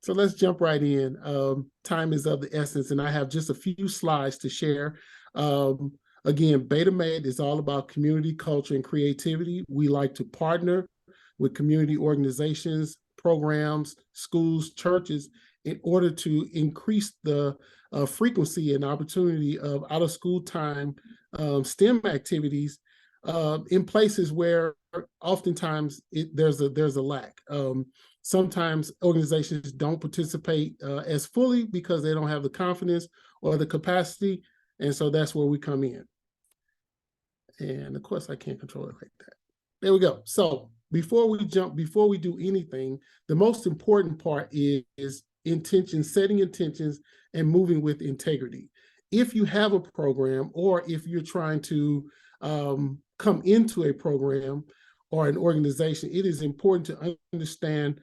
So let's jump right in. Time is of the essence, and I have just a few slides to share. Again, Beta.Made is all about community, culture, and creativity. We like to partner with community organizations, programs, schools, churches, in order to increase the frequency and opportunity of out-of-school time STEM activities in places where oftentimes there's a lack. Sometimes organizations don't participate as fully because they don't have the confidence or the capacity, and so that's where we come in. And of course, I can't control it like that. There we go. So before we do anything, the most important part is intention, setting intentions and moving with integrity. If you have a program, or if you're trying to come into a program or an organization, it is important to understand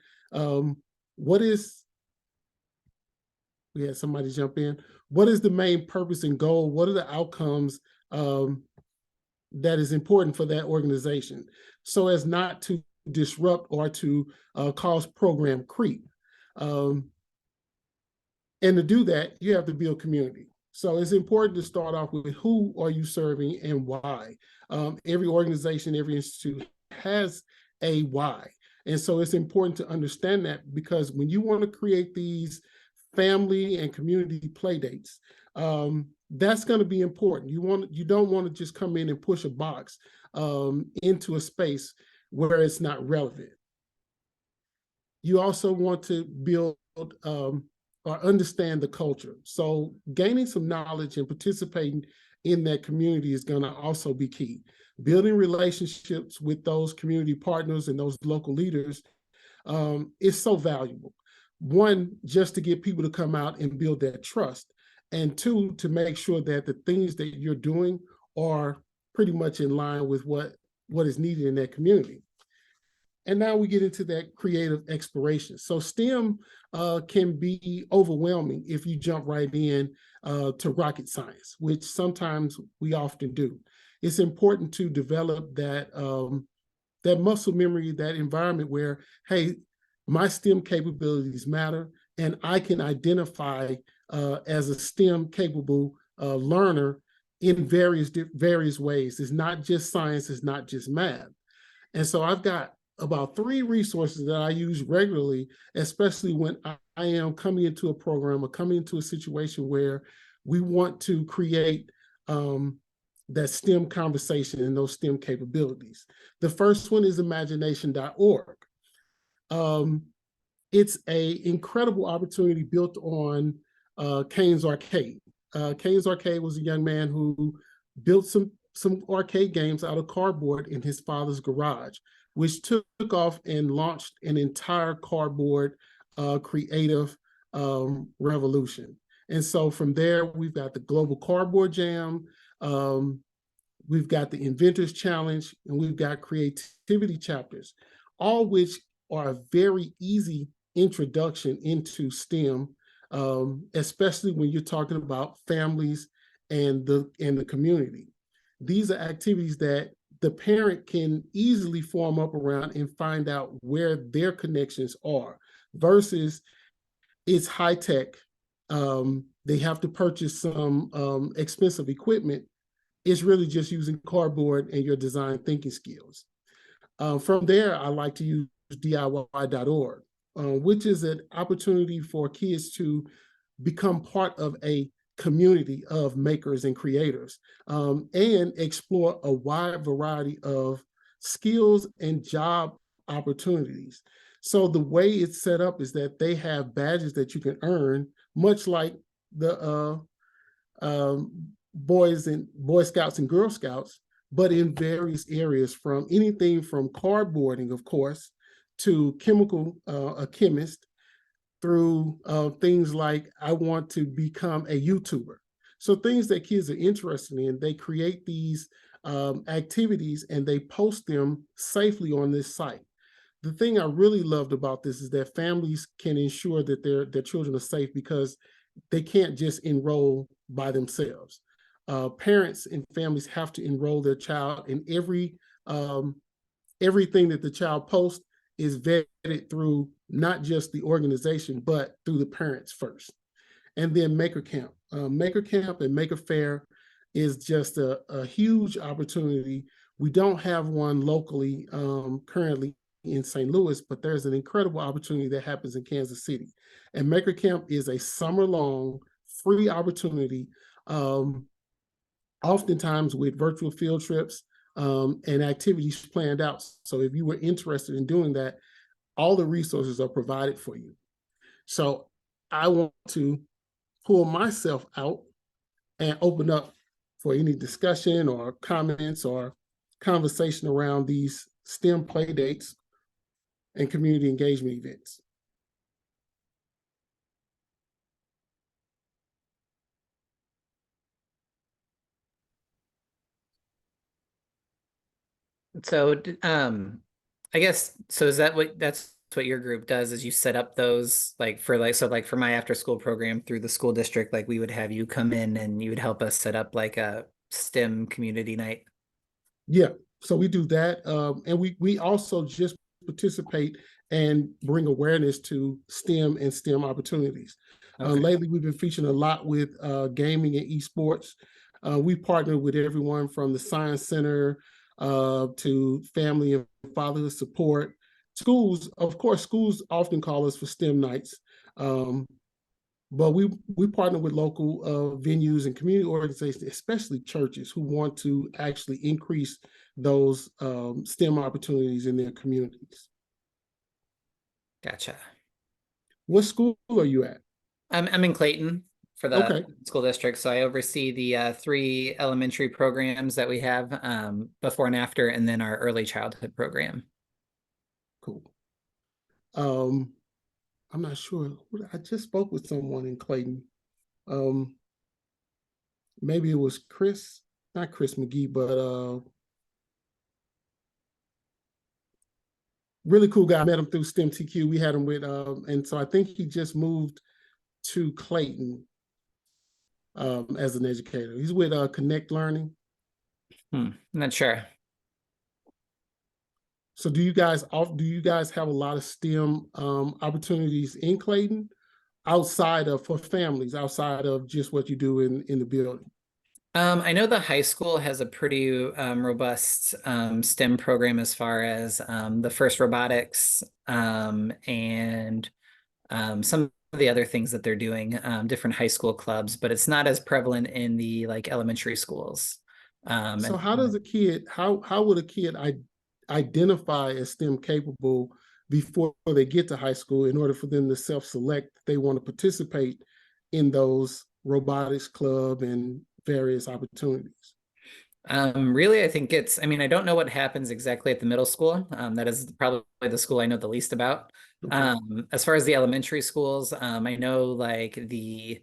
we had somebody jump in. What is the main purpose and goal? What are the outcomes that is important for that organization, so as not to disrupt or to cause program creep? And to do that, you have to build community. So it's important to start off with who are you serving and why. Every organization, every institute has a why. And so it's important to understand that, because when you want to create these family and community play dates, that's going to be important. You don't want to just come in and push a box into a space where it's not relevant. You also want to build or understand the culture. So gaining some knowledge and participating in that community is going to also be key. Building relationships with those community partners and those local leaders is so valuable. One, just to get people to come out and build that trust. And two, to make sure that the things that you're doing are pretty much in line with what is needed in that community. And now we get into that creative exploration. So STEM can be overwhelming if you jump right in to rocket science, which sometimes we often do. It's important to develop that muscle memory, that environment where, hey, my STEM capabilities matter, and I can identify as a STEM capable learner in various ways. It's not just science, it's not just math. And so I've got about 3 resources that I use regularly, especially when I am coming into a program or coming into a situation where we want to create that STEM conversation and those STEM capabilities. The first one is imagination.org. It's an incredible opportunity built on Kane's Arcade. Kane's Arcade was a young man who built some arcade games out of cardboard in his father's garage, which took off and launched an entire cardboard creative revolution. And so from there, we've got the Global Cardboard Jam, we've got the Inventors Challenge, and we've got creativity chapters, all which are a very easy introduction into STEM, especially when you're talking about families and the community. These are activities that the parent can easily form up around and find out where their connections are, versus it's high tech. They have to purchase some expensive equipment. It's really just using cardboard and your design thinking skills. From there, I like to use DIY.org, which is an opportunity for kids to become part of a community of makers and creators, and explore a wide variety of skills and job opportunities. So the way it's set up is that they have badges that you can earn, much like the Boy Scouts and Girl Scouts, but in various areas, from anything from cardboarding, of course, to a chemist, through things like, I want to become a YouTuber. So things that kids are interested in, they create these activities and they post them safely on this site. The thing I really loved about this is that families can ensure that their children are safe, because they can't just enroll by themselves. Parents and families have to enroll their child, and everything that the child posts is vetted through not just the organization, but through the parents first. And then Maker Camp. Maker Camp and Maker Fair is just a huge opportunity. We don't have one locally currently in St. Louis, but there's an incredible opportunity that happens in Kansas City. And Maker Camp is a summer-long free opportunity, oftentimes with virtual field trips and activities planned out. So if you were interested in doing that, all the resources are provided for you. So I want to pull myself out and open up for any discussion or comments or conversation around these STEM play dates and community engagement events. So, I guess, so is that's what your group does, is you set up those like for my after school program through the school district, like we would have you come in and you would help us set up like a STEM community night. Yeah, so we do that. And we also just participate and bring awareness to STEM and STEM opportunities. Okay. Lately, we've been featuring a lot with gaming and esports. We partner with everyone from the Science Center to family and fatherhood support. Schools, of course, schools often call us for STEM nights. But we partner with local venues and community organizations, especially churches, who want to actually increase those STEM opportunities in their communities. Gotcha. What school are you at? I'm in Clayton for the Okay, school district, so I oversee the three elementary programs that we have, before and after, and then our early childhood program. cool. I'm not sure. I just spoke with someone in Clayton. Um, Maybe it was Chris, not Chris McGee, but really cool guy. I met him through STEM TQ. We had him with, and so I think he just moved to Clayton as an educator. He's with Connect Learning. Not sure. So do you guys have a lot of STEM opportunities in Clayton outside of for families, outside of just what you do in the building? I know the high school has a pretty robust STEM program as far as the first robotics, and some of the other things that they're doing, different high school clubs, but it's not as prevalent in the like elementary schools. So And how does a kid how would a kid identify as STEM capable before they get to high school in order for them to self-select if they want to participate in those robotics club and various opportunities? Really, I think I mean, I don't know what happens exactly at the middle school. That is probably the school I know the least about. Okay. As far as the elementary schools, I know like the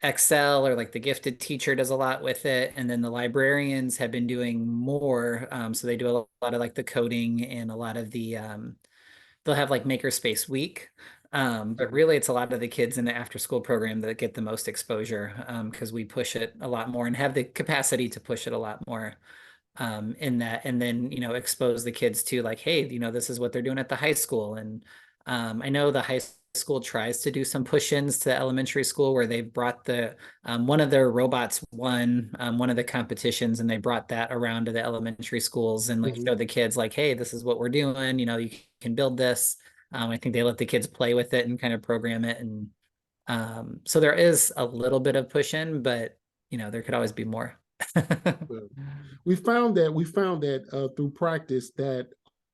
Excel, or like the gifted teacher does a lot with it. And then the librarians have been doing more. So they do a lot of like the coding and a lot of the, they'll have like Makerspace Week. But really, it's a lot of the kids in the after school program that get the most exposure, because we push it a lot more and have the capacity to push it a lot more, in that, and then expose the kids to like, hey, this is what they're doing at the high school. And I know the high school tries to do some push-ins to elementary school where they've brought the one of their robots won one of the competitions, and they brought that around to the elementary schools and like Mhm. showed the kids like, hey, this is what we're doing, you can build this. I think they let the kids play with it and kind of program it, and so there is a little bit of push-in, but there could always be more. Well, we found that through practice that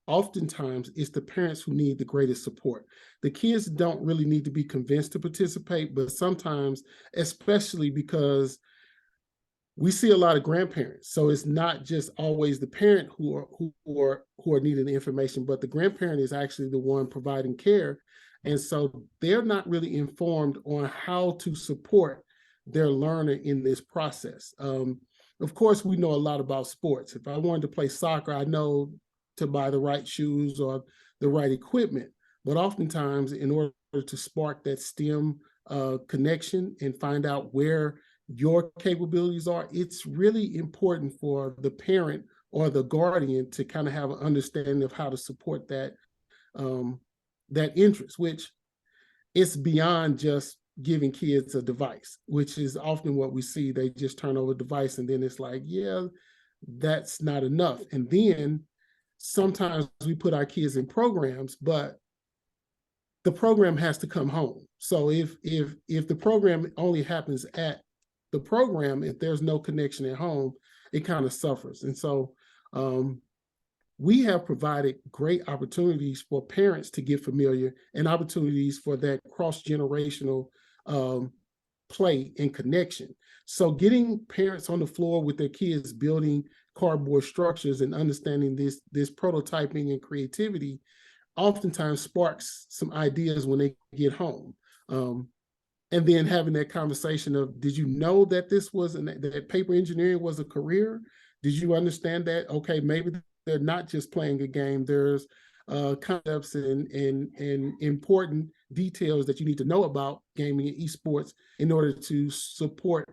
oftentimes it's the parents who need the greatest support. The kids don't really need to be convinced to participate, but sometimes, especially because we see a lot of grandparents, so it's not just always the parent who are needing the information, but the grandparent is actually the one providing care, and so they're not really informed on how to support their learner in this process. Of course, we know a lot about sports. If I wanted to play soccer, I know to buy the right shoes or the right equipment, but oftentimes, in order to spark that STEM connection and find out where your capabilities are, it's really important for the parent or the guardian to kind of have an understanding of how to support that that interest, which it's beyond just giving kids a device, which is often what we see. They just turn over a device and then it's like, yeah, that's not enough. And then sometimes we put our kids in programs, but the program has to come home. So if the program only happens at the program, if there's no connection at home, it kind of suffers. And so we have provided great opportunities for parents to get familiar and opportunities for that cross-generational play and connection. So getting parents on the floor with their kids building cardboard structures and understanding this prototyping and creativity oftentimes sparks some ideas when they get home. And then having that conversation of, did you know that this was that paper engineering was a career? Did you understand that? Okay, maybe they're not just playing a game. There's concepts and important details that you need to know about gaming and esports in order to support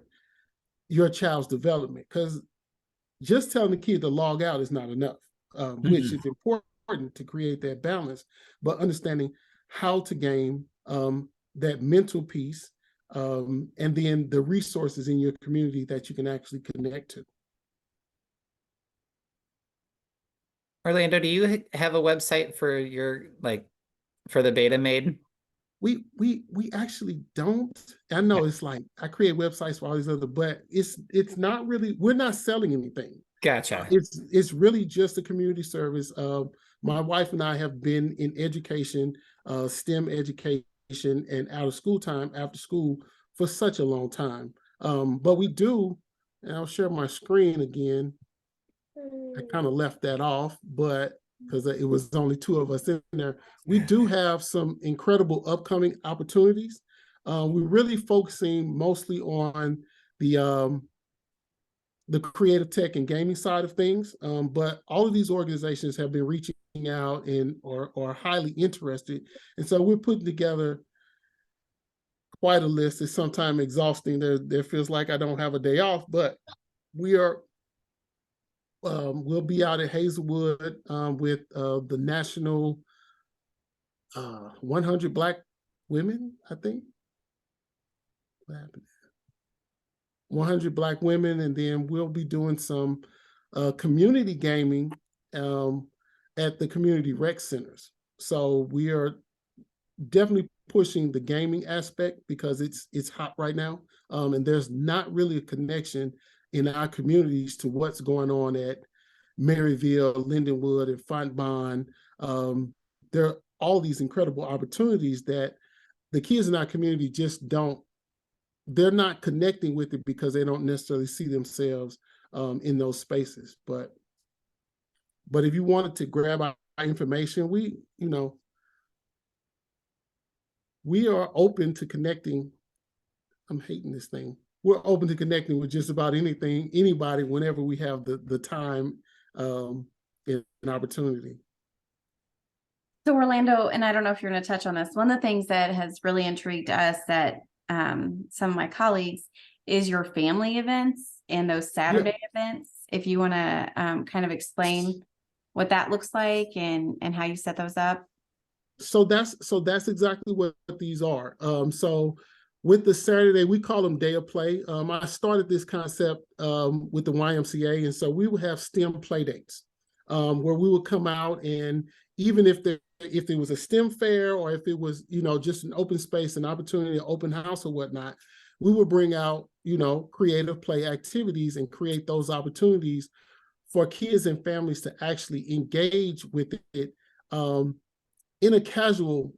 your child's development. Because just telling the kid to log out is not enough, which is important to create that balance, but understanding how to game, that mental piece, and then the resources in your community that you can actually connect to. Orlando, do you have a website for your for the Beta.Made? We actually don't. I know it's like I create websites for all these other, but it's not really. We're not selling anything. Gotcha. It's really just a community service. My wife and I have been in education, STEM education, and out of school time, after school, for such a long time. But we do, and I'll share my screen again. I kind of left that off, but because it was only two of us in there, we do have some incredible upcoming opportunities. We're really focusing mostly on the creative tech and gaming side of things, but all of these organizations have been reaching out and are highly interested, and so we're putting together quite a list. It's sometimes exhausting. There feels like I don't have a day off, but we are. We'll be out at Hazelwood with the national 100 Black women, I think. What happened? 100 Black women, and then we'll be doing some community gaming at the community rec centers. So we are definitely pushing the gaming aspect because it's hot right now, and there's not really a connection in our communities to what's going on at Maryville, Lindenwood, and Fontbonne. There are all these incredible opportunities that the kids in our community just they're not connecting with it because they don't necessarily see themselves in those spaces. But if you wanted to grab our information, we are open to connecting. I'm hating this thing. We're open to connecting with just about anybody, whenever we have the time and opportunity. So Orlando, and I don't know if you're going to touch on this, one of the things that has really intrigued us that some of my colleagues is your family events and those Saturday events. If you want to kind of explain what that looks like and how you set those up. So that's exactly what these are. So with the Saturday, we call them Day of Play. I started this concept with the YMCA, and so we would have STEM play dates where we would come out, and even if there was a STEM fair or if it was just an open space, an opportunity, an open house or whatnot, we would bring out creative play activities and create those opportunities for kids and families to actually engage with it in a casual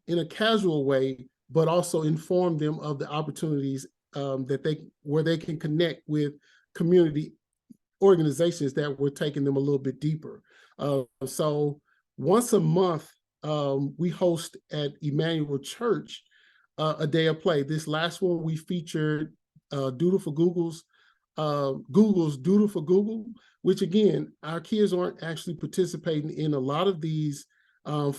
way, but also inform them of the opportunities where they can connect with community organizations that were taking them a little bit deeper. So once a month, we host at Emmanuel Church a Day of Play. This last one we featured Doodle for Google's Doodle for Google, which again, our kids aren't actually participating in a lot of these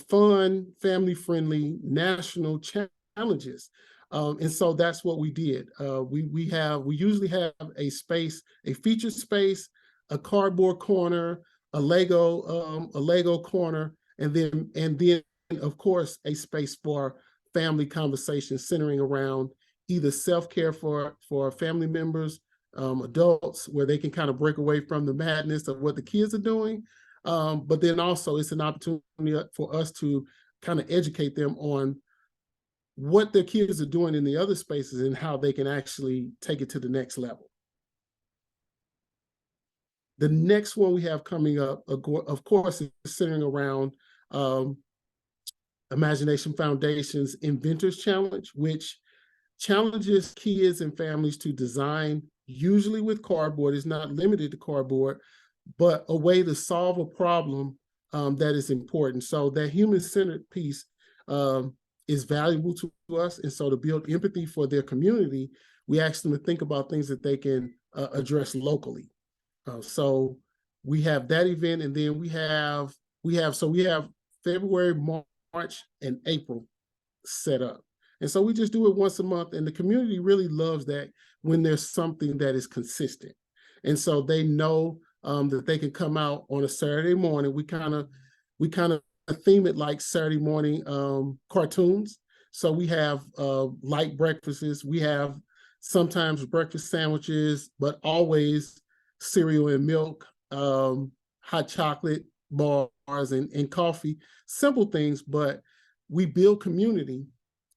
fun, family-friendly national challenges. And so that's what we did. We usually have a space, a featured space, a cardboard corner, a Lego corner, and then of course, a space for family conversations centering around either self-care for family members, adults, where they can kind of break away from the madness of what the kids are doing. But then also it's an opportunity for us to kind of educate them on what their kids are doing in the other spaces and how they can actually take it to the next level. The next one we have coming up, of course, is centering around Imagination Foundation's Inventors Challenge, which challenges kids and families to design, usually with cardboard. It's not limited to cardboard, but a way to solve a problem that is important. So that human-centered piece is valuable to us. And so to build empathy for their community, we ask them to think about things that they can address locally. So we have that event, and then we have February, March, and April set up. And so we just do it once a month, and the community really loves that when there's something that is consistent. And so they know that they can come out on a Saturday morning. We kind of theme it like Saturday morning cartoons. So we have light breakfasts. We have sometimes breakfast sandwiches, but always cereal and milk, hot chocolate bars, and coffee. Simple things, but we build community,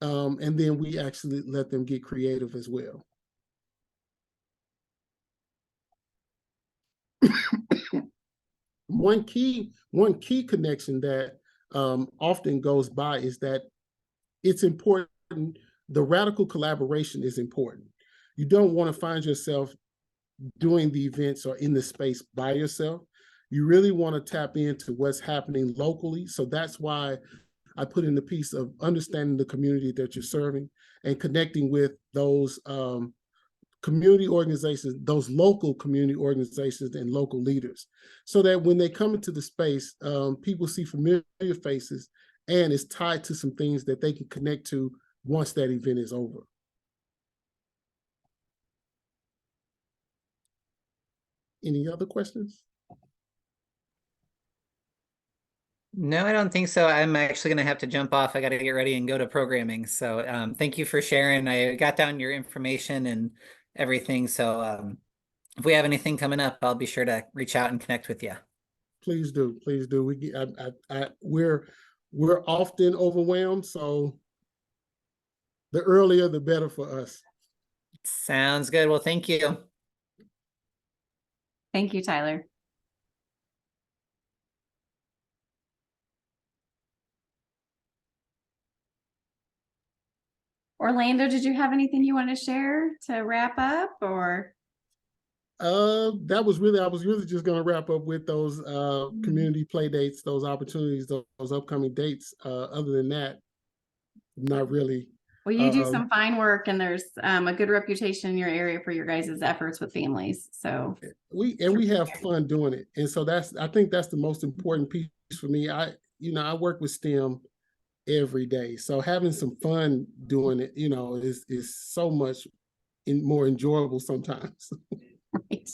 and then we actually let them get creative as well. One key connection that often goes by is that it's important. The radical collaboration is important. You don't want to find yourself doing the events or in the space by yourself. You really want to tap into what's happening locally. So that's why I put in the piece of understanding the community that you're serving and connecting with those community organizations, those local community organizations and local leaders, so that when they come into the space, people see familiar faces and it's tied to some things that they can connect to once that event is over. Any other questions? No, I don't think so. I'm actually going to have to jump off. I got to get ready and go to programming. So thank you for sharing. I got down your information and everything. So if we have anything coming up, I'll be sure to reach out and connect with you. Please do. Please do. We're often overwhelmed, so the earlier, the better for us. Sounds good. Well, thank you. Thank you, Tyler. Orlando, did you have anything you want to share to wrap up, or? I was really just going to wrap up with those community play dates, those opportunities, those upcoming dates. Other than that, not really. Well, you do some fine work, and there's a good reputation in your area for your guys' efforts with families. So we have fun doing it, and so I think that's the most important piece for me. I work with STEM every day, so having some fun doing it, is so much more enjoyable sometimes. Right.